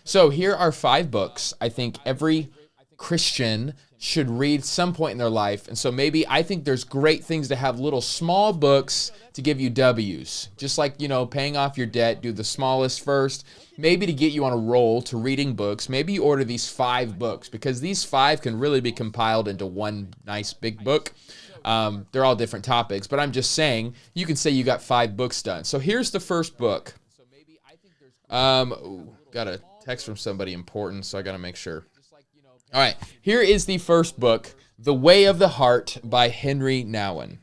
So here are 5 books I think every Christian should read some point in their life. And so maybe I think there's great things to have little small books to give you W's. Just like, paying off your debt, do the smallest first. Maybe to get you on a roll to reading books, maybe you order these 5 books because these 5 can really be compiled into one nice big book. They're all different topics, but I'm just saying you can say you got 5 books done. So here's the first book. Got a text from somebody important, so I got to make sure. All right, here is the first book, The Way of the Heart by Henry Nouwen.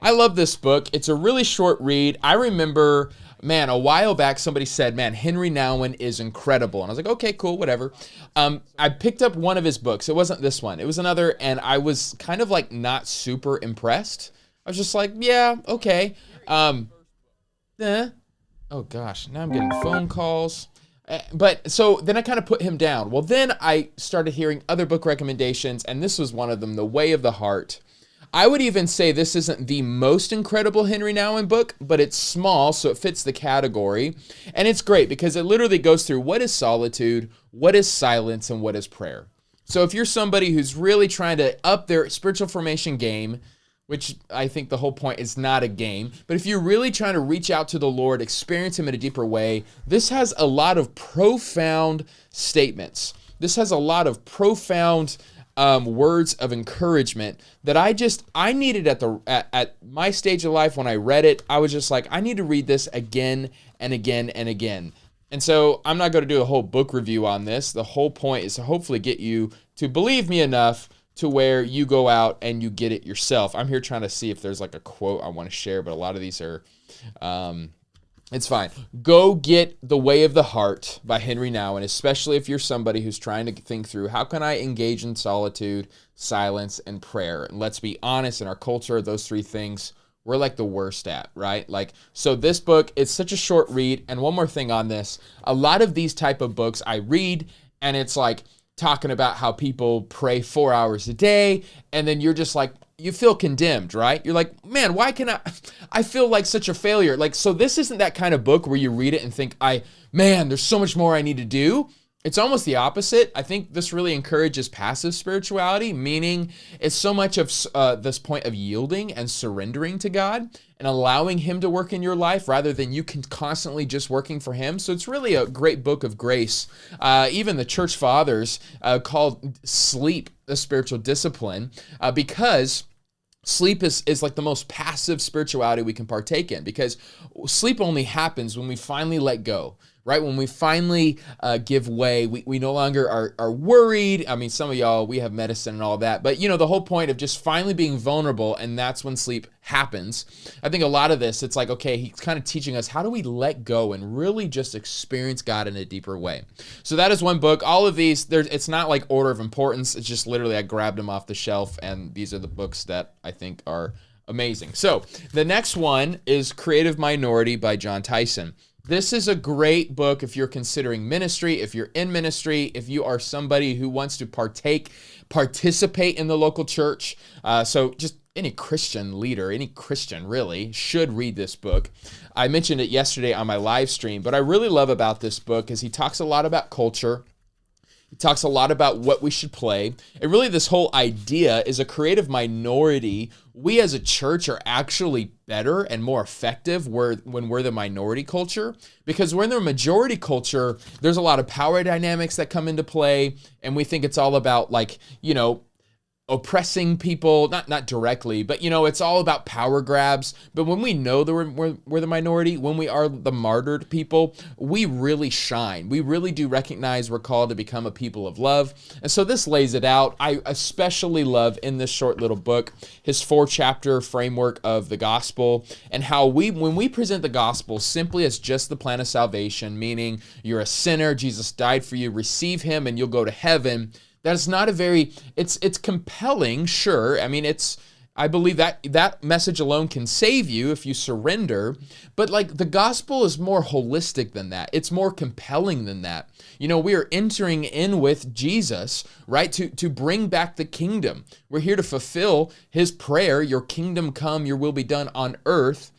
I love this book. It's a really short read. I remember, a while back somebody said, Henry Nouwen is incredible. And I was like, okay, cool, whatever. I picked up one of his books. It wasn't this one. It was another, and I was kind of like not super impressed. I was just like, yeah, okay. Oh gosh, now I'm getting phone calls. But so then I kind of put him down. Well, then I started hearing other book recommendations, and this was one of them, The Way of the Heart. I would even say this isn't the most incredible Henry Nouwen book, but it's small, so it fits the category. And it's great because it literally goes through what is solitude, what is silence, and what is prayer. So if you're somebody who's really trying to up their spiritual formation game, which I think the whole point is not a game, but if you're really trying to reach out to the Lord, experience Him in a deeper way, this has a lot of profound statements. This has a lot of profound words of encouragement that I needed at my stage of life when I read it. I was just like, I need to read this again and again and again. And so I'm not going to do a whole book review on this. The whole point is to hopefully get you to believe me enough to where you go out and you get it yourself. I'm here trying to see if there's like a quote I want to share, but a lot of these are, it's fine. Go get The Way of the Heart by Henry Nouwen, especially if you're somebody who's trying to think through, how can I engage in solitude, silence, and prayer? And let's be honest, in our culture, those 3 things, we're like the worst at, right? So this book, it's such a short read. And one more thing on this, a lot of these type of books I read, and it's like, talking about how people pray 4 hours a day, and then you're just like, you feel condemned, right? You're like, man, why can I feel like such a failure. So this isn't that kind of book where you read it and think, there's so much more I need to do. It's almost the opposite. I think this really encourages passive spirituality, meaning it's so much of this point of yielding and surrendering to God and allowing Him to work in your life rather than you can constantly just working for Him. So it's really a great book of grace. Even the church fathers called sleep a spiritual discipline because sleep is like the most passive spirituality we can partake in, because sleep only happens when we finally let go. Right? When we finally give way, we no longer are worried. I mean, some of y'all, we have medicine and all that, but the whole point of just finally being vulnerable, and that's when sleep happens. I think a lot of this, it's like, okay, he's kind of teaching us, how do we let go and really just experience God in a deeper way? So that is one book. All of these, it's not like order of importance. It's just literally I grabbed them off the shelf, and these are the books that I think are amazing. So the next one is Creative Minority by Jon Tyson. This is a great book if you're considering ministry, if you're in ministry, if you are somebody who wants to participate in the local church. So just any Christian leader, any Christian really, should read this book. I mentioned it yesterday on my live stream, but I really love about this book is he talks a lot about culture. He talks a lot about what we should play. And really this whole idea is a creative minority. We as a church are actually better and more effective when we're the minority culture, because when they're majority culture, there's a lot of power dynamics that come into play. And we think it's all about oppressing people, not directly, but it's all about power grabs. But when we know that we're the minority, when we are the martyred people, we really shine. We really do recognize we're called to become a people of love. And so this lays it out. I especially love in this short little book his 4-chapter framework of the gospel, and how when we present the gospel simply as just the plan of salvation, meaning you're a sinner, Jesus died for you, receive Him and you'll go to heaven. That's not it's compelling, sure. I mean, I believe that message alone can save you if you surrender, but the gospel is more holistic than that. It's more compelling than that. We are entering in with Jesus, right, to bring back the kingdom. We're here to fulfill His prayer, your kingdom come, your will be done on earth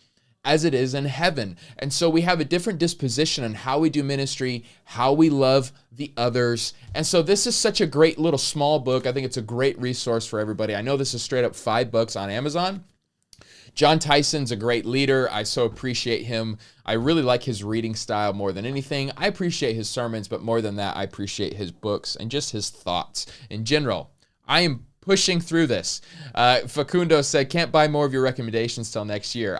as it is in heaven. And so we have a different disposition on how we do ministry, how we love the others. And so this is such a great little small book. I think it's a great resource for everybody. I know this is straight up $5 on Amazon. John Tyson's a great leader. I so appreciate him. I really like his reading style more than anything. I appreciate his sermons, but more than that, I appreciate his books and just his thoughts in general. I am pushing through this. Facundo said, can't buy more of your recommendations till next year.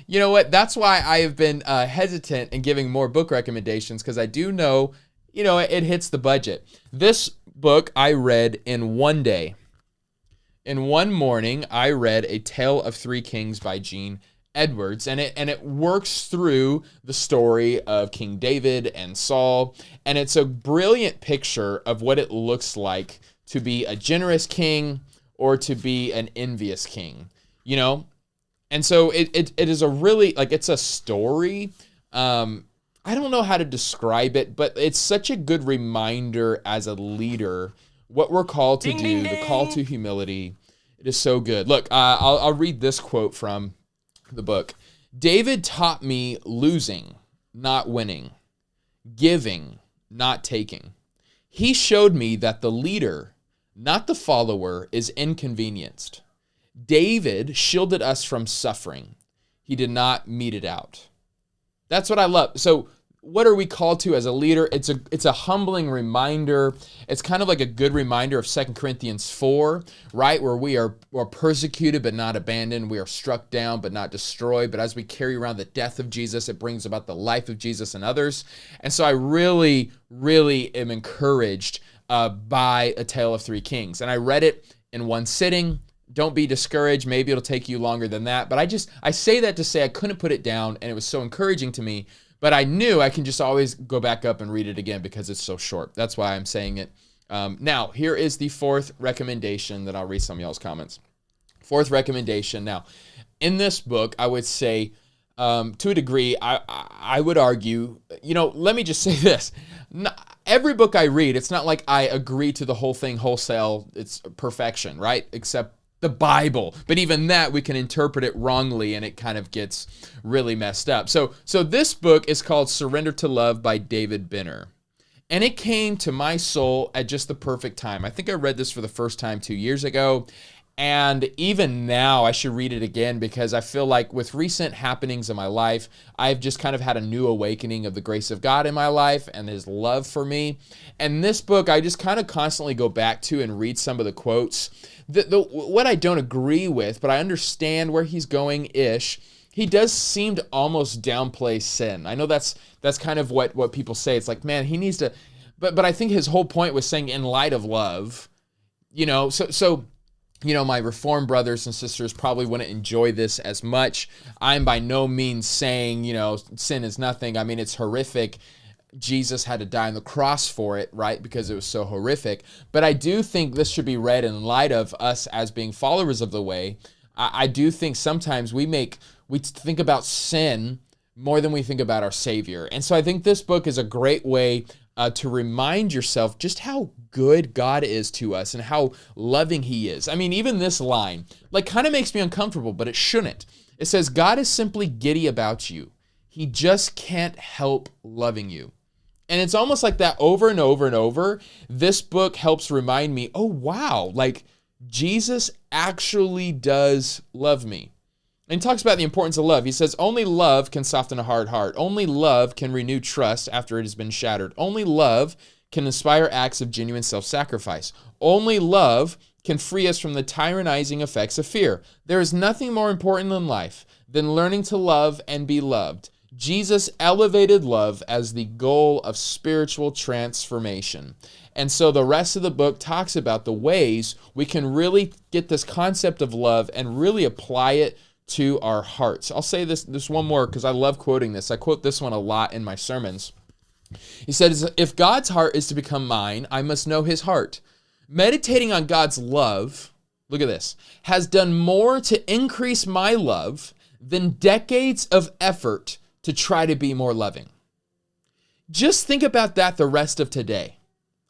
You know what? That's why I have been hesitant in giving more book recommendations, because I do know, it hits the budget. This book I read in one day. In one morning, I read A Tale of Three Kings by Gene Edwards, and it works through the story of King David and Saul, and it's a brilliant picture of what it looks like to be a generous king or to be an envious king, And so it is a really, it's a story. I don't know how to describe it, but it's such a good reminder as a leader what we're called to do, the call to humility. It is so good. Look, I'll read this quote from the book. David taught me losing, not winning, giving, not taking. He showed me that the leader, not the follower, is inconvenienced. David shielded us from suffering. He did not mete it out. That's what I love. So what are we called to as a leader? It's a humbling reminder. It's kind of like a good reminder of 2 Corinthians 4, right? Where we're persecuted but not abandoned. We are struck down but not destroyed. But as we carry around the death of Jesus, it brings about the life of Jesus and others. And so I really, really am encouraged by A Tale of Three Kings. And I read it in one sitting. Don't be discouraged. Maybe it'll take you longer than that. But I say that to say I couldn't put it down, and it was so encouraging to me. But I knew I can just always go back up and read it again because it's so short. That's why I'm saying it. Now, here is the fourth recommendation that I'll read some of y'all's comments. Fourth recommendation. Now, in this book, I would say, to a degree, I would argue, let me just say this. Every book I read, it's not like I agree to the whole thing wholesale. It's perfection, right? Except the Bible. But even that, we can interpret it wrongly, and it kind of gets really messed up. So this book is called Surrender to Love by David Benner. And it came to my soul at just the perfect time. I think I read this for the first time 2 years ago. And even now, I should read it again because I feel like with recent happenings in my life, I've just kind of had a new awakening of the grace of God in my life and his love for me. And this book, I just kind of constantly go back to and read some of the quotes. What I don't agree with, but I understand where he's going-ish. He does seem to almost downplay sin. I know that's kind of what people say. It's like, man, he needs to, but I think his whole point was saying in light of love, so my Reformed brothers and sisters probably wouldn't enjoy this as much. I'm by no means saying, sin is nothing. I mean, it's horrific. Jesus had to die on the cross for it, right? Because it was so horrific. But I do think this should be read in light of us as being followers of the way. I do think sometimes we think about sin more than we think about our Savior. And so I think this book is a great way to remind yourself just how good God is to us and how loving he is. I mean, even this line, kind of makes me uncomfortable, but it shouldn't. It says, God is simply giddy about you. He just can't help loving you. And it's almost like that over and over and over. This book helps remind me, oh, wow, Jesus actually does love me. And he talks about the importance of love. He says, only love can soften a hard heart. Only love can renew trust after it has been shattered. Only love can inspire acts of genuine self-sacrifice. Only love can free us from the tyrannizing effects of fear. There is nothing more important in life than learning to love and be loved. Jesus elevated love as the goal of spiritual transformation. And so the rest of the book talks about the ways we can really get this concept of love and really apply it to our hearts. I'll say this one more because I love quoting this. I quote this one a lot in my sermons. He says, if God's heart is to become mine, I must know his heart. Meditating on God's love, look at this, has done more to increase my love than decades of effort to try to be more loving. Just think about that the rest of today.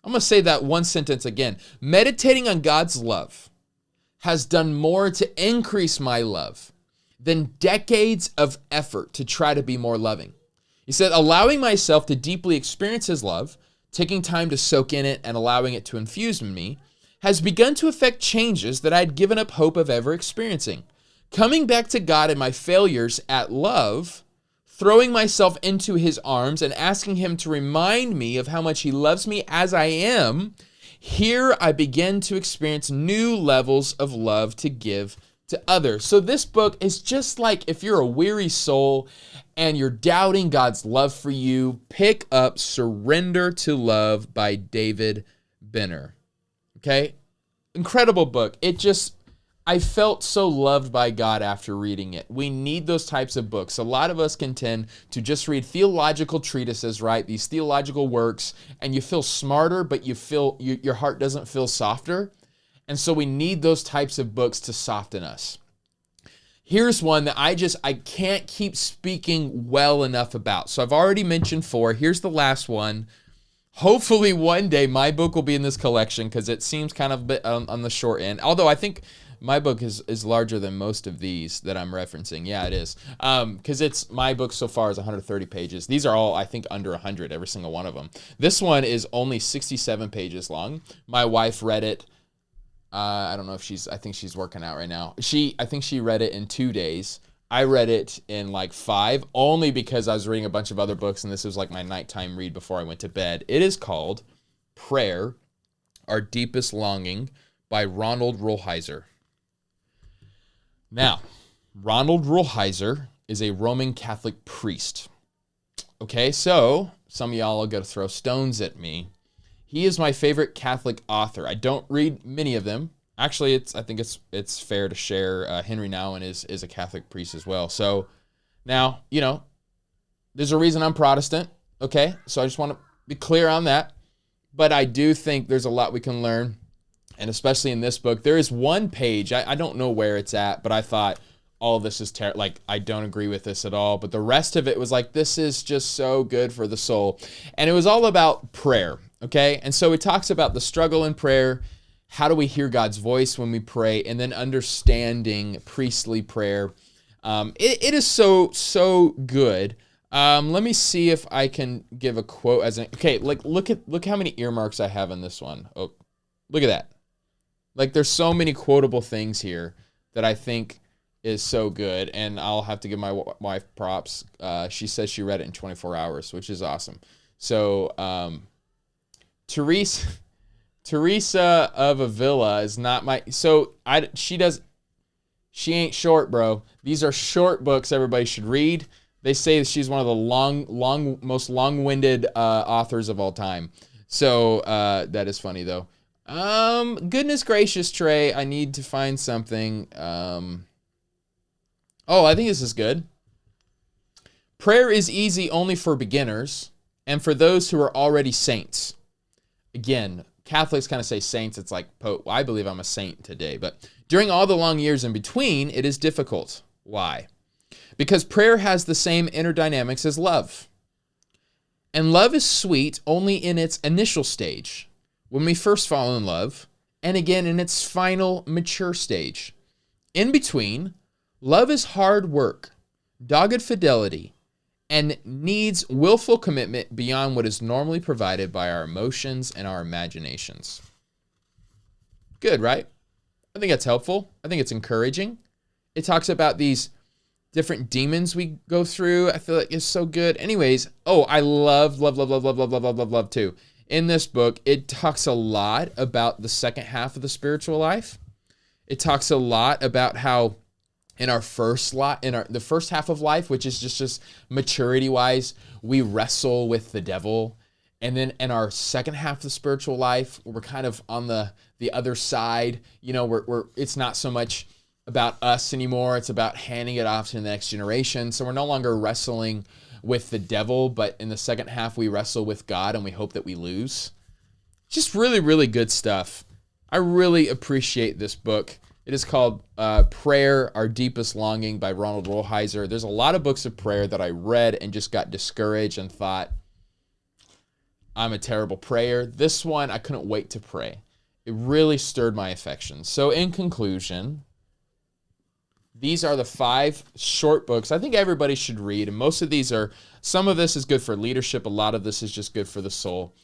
I'm going to say that one sentence again. Meditating on God's love has done more to increase my love than decades of effort to try to be more loving. He said, allowing myself to deeply experience his love, taking time to soak in it and allowing it to infuse in me, has begun to affect changes that I'd given up hope of ever experiencing. Coming back to God in my failures at love, throwing myself into his arms and asking him to remind me of how much he loves me as I am, here I begin to experience new levels of love to give to others. So this book is just like if you're a weary soul and you're doubting God's love for you, pick up Surrender to Love by David Benner. Okay? Incredible book. I felt so loved by God after reading it. We need those types of books. A lot of us can tend to just read theological treatises, right? These theological works, and you feel smarter, but you feel your heart doesn't feel softer. And so we need those types of books to soften us. Here's one that I can't keep speaking well enough about. So I've already mentioned 4. Here's the last one. Hopefully one day my book will be in this collection because it seems kind of a bit on the short end. Although I think my book is larger than most of these that I'm referencing. Yeah, it is. Because my book so far is 130 pages. These are all, I think, under 100, every single one of them. This one is only 67 pages long. My wife read it. I don't know if I think she's working out right now. I think she read it in 2 days. I read it in like 5, only because I was reading a bunch of other books, and this was like my nighttime read before I went to bed. It is called Prayer, Our Deepest Longing by Ronald Rulheiser. Now, Ronald Rulheiser is a Roman Catholic priest. Okay, so some of y'all are going to throw stones at me. He is my favorite Catholic author. I don't read many of them. Actually, I think it's fair to share. Henry Nouwen is a Catholic priest as well. So now, there's a reason I'm Protestant. Okay, so I just want to be clear on that. But I do think there's a lot we can learn. And especially in this book, there is one page, I don't know where it's at, but I thought, all this is terrible. Like, I don't agree with this at all. But the rest of it was like, this is just so good for the soul. And it was all about prayer, okay? And so it talks about the struggle in prayer. How do we hear God's voice when we pray? And then understanding priestly prayer. It is so good. Let me see if I can give a quote okay, like look how many earmarks I have in this one. Oh, look at that. Like, there's so many quotable things here that I think is so good, and I'll have to give my wife props. She says she read it in 24 hours, which is awesome. So, Teresa of Avila is not my. So she ain't short, bro. These are short books everybody should read. They say that she's one of the most long-winded authors of all time. So that is funny though. Goodness gracious, Trey, I need to find something. I think this is good. Prayer is easy only for beginners and for those who are already saints. Again, Catholics kind of say saints. It's like, I believe I'm a saint today. But during all the long years in between, it is difficult. Why? Because prayer has the same inner dynamics as love. And love is sweet only in its initial stage, when we first fall in love, and again in its final mature stage. In between, love is hard work, dogged fidelity, and needs willful commitment beyond what is normally provided by our emotions and our imaginations. Good, right? I think that's helpful. I think it's encouraging. It talks about these different demons we go through. I feel like it's so good. Anyways, I love too. In this book, it talks a lot about the second half of the spiritual life. It talks a lot about how in the first half of life, which is just maturity wise, we wrestle with the devil. And then in our second half of the spiritual life, we're kind of on the other side. It's not so much about us anymore. It's about handing it off to the next generation. So we're no longer wrestling with the devil, but in the second half, we wrestle with God and we hope that we lose. Just really, really good stuff. I really appreciate this book. It is called Prayer, Our Deepest Longing by Ronald Rulheiser. There's a lot of books of prayer that I read and just got discouraged and thought, I'm a terrible prayer. This one, I couldn't wait to pray. It really stirred my affections. So in conclusion, These are the 5 short books I think everybody should read. And most of these are, some of this is good for leadership. A lot of this is just good for the soul.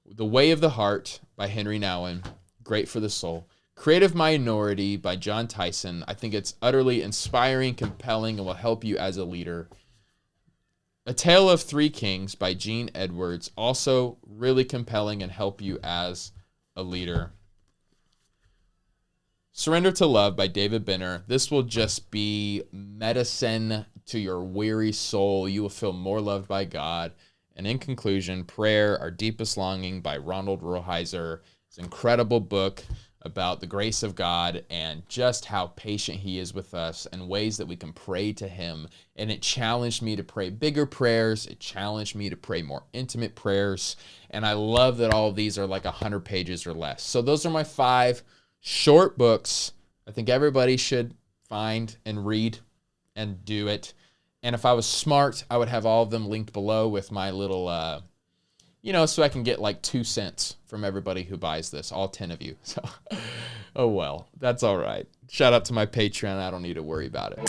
The Way of the Heart by Henry Nouwen, great for the soul. Creative Minority by John Tyson. I think it's utterly inspiring, compelling, and will help you as a leader. A Tale of Three Kings by Gene Edwards, also really compelling and help you as a leader. Surrender to Love by David Benner. This will just be medicine to your weary soul. You will feel more loved by God. And in conclusion, Prayer, Our Deepest Longing by Ronald Rulheiser. It's an incredible book about the grace of God and just how patient he is with us and ways that we can pray to him. And it challenged me to pray bigger prayers. It challenged me to pray more intimate prayers. And I love that all of these are like 100 pages or less. So those are my 5 short books I think everybody should find and read and do it. And if I was smart, I would have all of them linked below with my little, so I can get like 2 cents from everybody who buys this, all 10 of you. So, oh well, that's all right. Shout out to my Patreon. I don't need to worry about it.